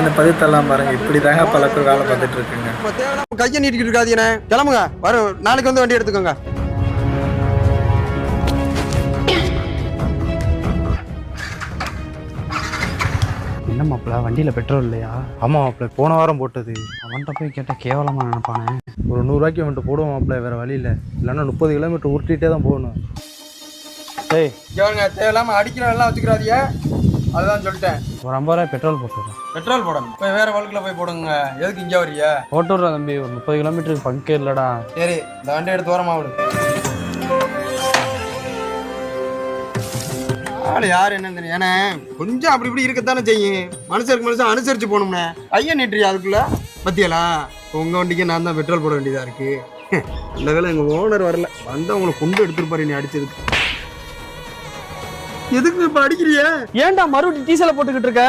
இந்த பதித்தெல்லாம் பாருங்க, இப்படி தாங்க பல பேர் வேலை பார்த்துட்டு இருக்குங்க. கையை நீட்டிக்கிட்டு இருக்காதீங்க, கிளம்புங்க. வரும் நாளைக்கு வந்து வண்டி எடுத்துக்கோங்க. என்ன மாப்பிள்ள, வண்டியில் பெட்ரோல் இல்லையா? ஆமாம் மாப்பிள்ள, போன வாரம் போட்டது. அவன்கிட்ட போய் கேட்டால் கேவலமாக நினைப்பானே. ஒரு 100 ரூபாய்க்கு வந்துட்டு போடுவோம் மாப்பிள்ள, வேறு வழி இல்லை. இல்லைன்னா 30 கிலோமீட்டர் உருட்டிகிட்டே தான் போகணும். ஏய் கேளுங்க, தேவையில்லாமல் அடிக்கிறவெல்லாம் வச்சுக்கிறாதீங்க, அதுதான் சொல்லிட்டேன். ஒரு 50 ரூபாய் பெட்ரோல் போட்டுடுறேன். பெட்ரோல் போடணும், போய் வேற வழக்கில் போய் போடுங்க. எதுக்கு இங்கே வரிய? போட்டுடுறேன் தம்பி, ஒரு 30 கிலோமீட்டருக்கு பங்கே இல்லைடா. சரி, இந்த வண்டி எடுத்து ஓரமா விடு. ஆள் யார் என்னன்னு தெரியும், ஏன்னா கொஞ்சம் அப்படி இப்படி இருக்கத்தானே செய்யும். மனுஷருக்கு மனுஷன் அனுசரிச்சு போகணும்னே. ஐயா நீட்டுறியா அதுக்குள்ள பத்தியலா? உங்க வண்டிக்கு நான் தான் பெட்ரோல் போட வேண்டியதா இருக்கு. இந்த வேலை எங்க ஓனர் வரல, வந்து அவங்களை கொண்டு எடுத்துருப்பாரு நீ அடிச்சதுக்கு. எதுக்கு இப்ப அடிக்கிறிய? ஏன்டா மறுபடியும் டீசலை போட்டுக்கிட்டு இருக்க?